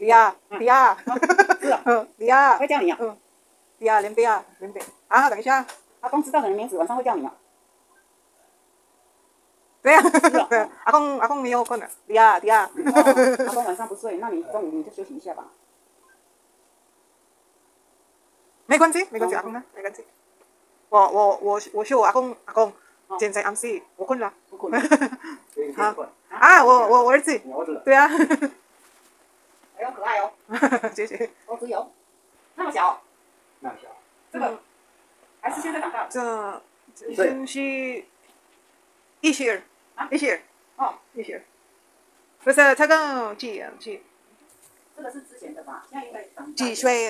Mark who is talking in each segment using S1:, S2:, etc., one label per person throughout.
S1: 迪亚，迪亚，
S2: 是啊，
S1: 迪亚，
S2: 会叫你啊。
S1: 迪亚，林贝亚，林贝。啊，等一下。
S2: 阿公知道你的名字，晚上会叫你啊。
S1: 对呀，对，阿公没有困了。迪亚，迪亚。
S2: 阿公晚上不睡，那你中午你就休息一下吧。
S1: 没关系，没关系，阿公呢？没关系。我是我阿公，现在 MC， 我困了。
S2: 不困。
S1: 好。啊，我儿子。对啊。
S2: 哎呦，可爱哦。
S1: 谢谢。
S2: 哦，只有那么小。
S3: 那么小。
S2: 这个还是现在长大。
S1: 这是1岁。1岁。
S2: 哦
S1: ，1岁。不是，这个几？
S2: 这个是之前的吧？现在应该长大。
S1: 几岁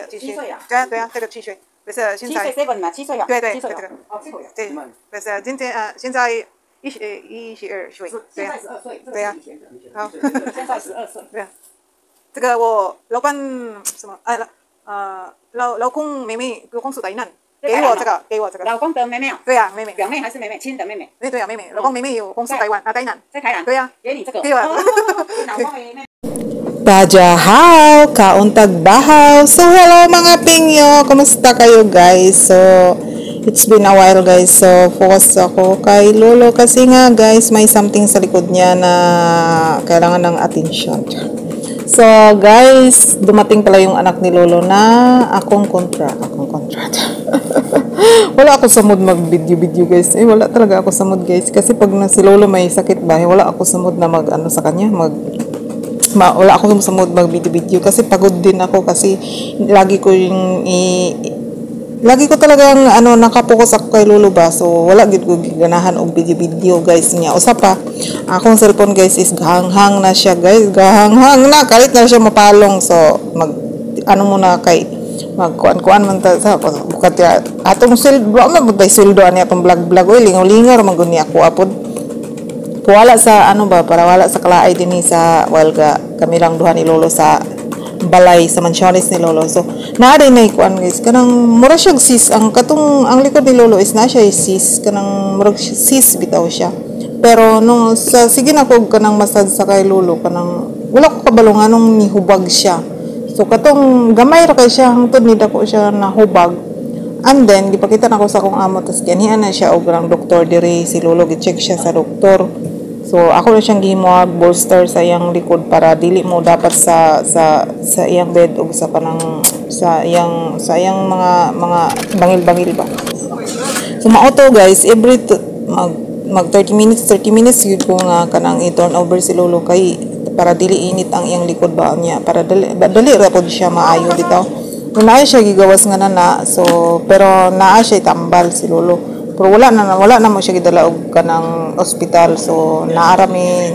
S2: 啊？
S1: 对啊，这个7岁。不是现在。
S2: 7岁7嘛，7岁啊。
S1: 对，
S2: 这个。哦，7岁。
S1: 对，不是现在12岁。
S2: 现在12岁。
S1: 对啊。好。
S2: 现在12岁。
S1: 对啊。这个我老板什么？老公妹妹公司台南，给我这个。
S2: 老公的妹妹啊？
S1: 对啊，妹妹。
S2: 表妹还是妹妹？亲的妹妹。
S1: 对啊，妹妹。老公妹妹有公司台南。
S2: 在台南。
S1: 对啊。
S2: 给你这个。
S1: 对啊。
S2: 老公妹妹。
S4: Dajahaw, kauntag bahaw. So hello mga pingyo, kumusta kayo guys? So it's been a while guys. So focus ako kay Lolo kasi nga guys, may something sa likod niya na kailangan ng attention. So guys, dumating pala yung anak ni Lolo na akong kontra. Wala ako sa mood mag-video guys. Wala talaga ako sa mood guys. Kasi pag si Lolo may sakit ba, wala ako sa mood na mag-ano sa kanya, wala ako sa mood mag-video kasi pagod din ako kasi lagi ko talagang nakapokus ako kay Lolo ba, so wala gid ko ganahan og video guys niya. Usa pa akong cellphone guys is gahanghang na siya guys, gahanghang na kalit na siya mapalong, so muna kay magkuan man ta sa bukat atong sildo man bay sildo ani atong vlog oy lingaw-lingaw man guni ako apod wala sa para wala sa kalaay din sa walga kami lang duha ni Lolo sa balay sa mansiones ni Lolo. So naa din nay kuan guys kanang mura siyang sis ang likod ni Lolo is na siya sis kanang murag sis bitaw siya. Pero nung sige na ko kanang masad sa kay Lolo kanang wala ko kabalo nga nung nihubag siya. So katong gamay ra kay siya hangtod ni dako siya nahubag. And then gipakita na ko sa akong amo tas ganihan na siya og ang doktor diri si Lolo gi-check siya sa doktor. So ako na siyang gihimuag bolster sa iyang likod para dili mo dapat sa iyang bed ug sa iyang mga bangil-bangil ba. So mauto guys every mag 30 minutes yun ko nga kanang i-turn over si Lolo kay para dili init ang iyang likod ba niya para dali ra pod siya maayo bitaw. Naa siya gigawas nga na so pero naa siya tambal si Lolo. Pero wala na mo siya gidala og kanang ospital, so naarami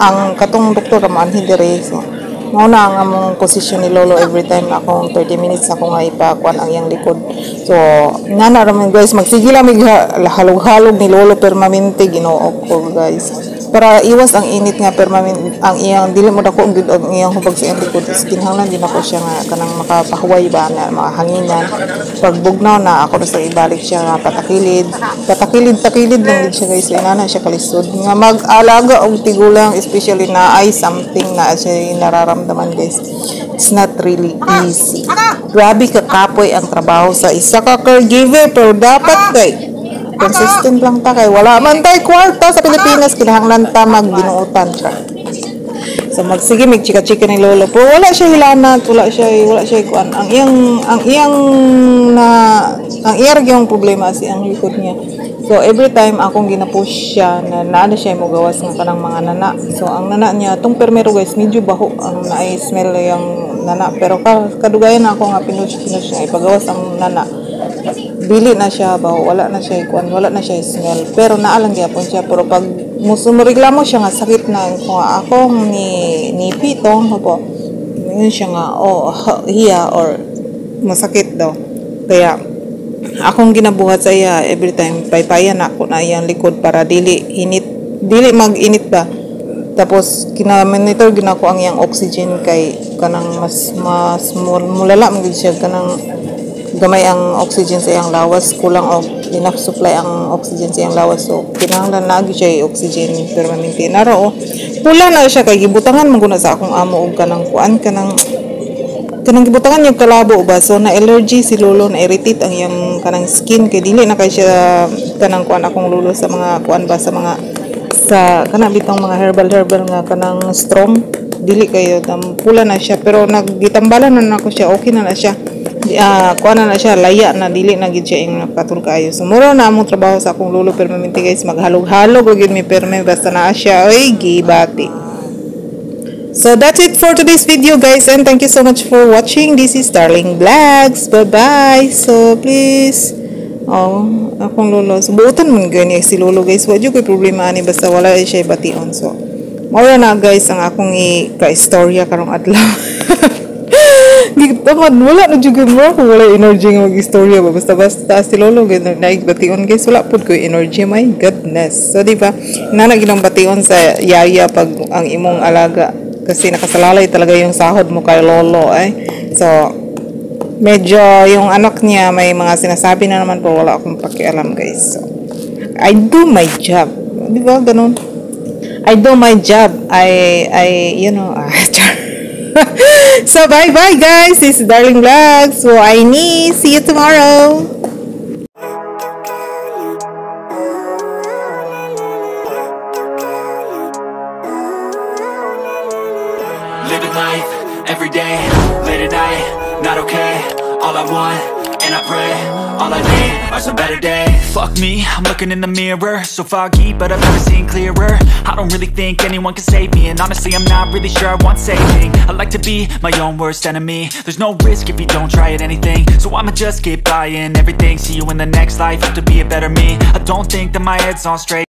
S4: ang katong doktor man hindere. So mao na ang among posisyon ni Lolo every time akong 30 minutes ako nga ipakuan ang iyang likod. So nanaraman guys magsige lang halog-halog ni Lolo permanente Ginoo ko guys. Para iwas ang init nga permanent ang iyang dili mo dako gid ang iyang hubag sa iyang likod. Kinahanglan din ako siya nga kanang makapahuway ba na makahanginan. Pag bugnaw na ako na sa ibalik siya nga patakilid lang gid siya guys. So inana siya kalisod nga mag-alaga og tigulang especially na ay something na siya nararamdaman guys. It's not really easy. Grabe ka kapoy ang trabaho sa isa ka caregiver pero dapat kay consistent lang ta kay wala man tay kwarta sa Pilipinas kinahanglan ta magbinuotan siya. So magsige chika-chika ni Lolo pero wala siya hilanat, wala siya kuan ang iyang yung problema si ang likod niya. So every time akong ginapush siya na naano siya mo gawas ng kanang mga nana. So ang nana niya tong permero guys medyo baho ang naay smell yung nana pero kadugayan ako nga pinush niya ipagawas ang nana. Dili na siya ba wala na siya smell pero naalang gyapon siya pero pag musumreklamo siya nga sakit na kung akong ni pitong po yun siya nga hiya or masakit daw kaya akong ginabuhat sa iya every time paypayan ako na iyang likod para dili mag-init ba tapos kina-monitor ginako ang iyang oxygen kay kanang mas mulala man siya kanang gamay ang oxygen sa iyang lawas kulang og enough supply ang oxygen sa iyang lawas so kinahanglan lagi siya oxygen permanente naro pula na siya kay gibutangan man guna sa akong amo og kanang kuan kanang kanang gibutangan yung kalabo ba, so na allergy si lolo, na irritate ang iyang kanang skin, kay dili na kay siya kanang kuan akong lolo sa mga kuan ba, sa mga sa kanang bitong mga herbal nga kanang strong, dili kayo pula na siya, pero naggitambalan na ako siya, okay na siya. Kuan na siya, laya na, dili na gid siya yung nakatul kayo. So muro na among trabaho sa akong lolo, pero maminti guys, maghalog-halog gyud mi perme basta na siya oy gibati. So that's it for today's video guys, and thank you so much for watching. This is Darling Vlogs. Bye bye. So please, akong lolo, so buotan man gani si lolo guys, wa jud koy problema ani basta wala siya bation. So mura na guys ang akong ka-istorya karong adlaw. Tamad, wala na jud mo kung wala energy nga mag-istorya ba, basta si lolo gid naig-bation guys, wala pud koy energy, my goodness. So di ba nana ginang bation sa yaya pag ang imong alaga, kasi nakasalalay talaga yung sahod mo kay lolo so medyo yung anak niya may mga sinasabi na naman, pero wala akong pakialam guys. So I do my job, di ba ganun, I do my job, I you know. So bye bye guys, this is Darling Vlogs. So I need see you tomorrow.
S3: Living life, every day, late at night, not okay. All I want, and I pray, all I need are some better days. Fuck me, I'm looking in the mirror, so foggy, but I've never seen clearer. I don't really think anyone can save me, and honestly I'm not really sure I want saving. I like to be my own worst enemy. There's no risk if you don't try at anything, so I'ma just keep buying everything. See you in the next life, have to be a better me. I don't think that my head's on straight.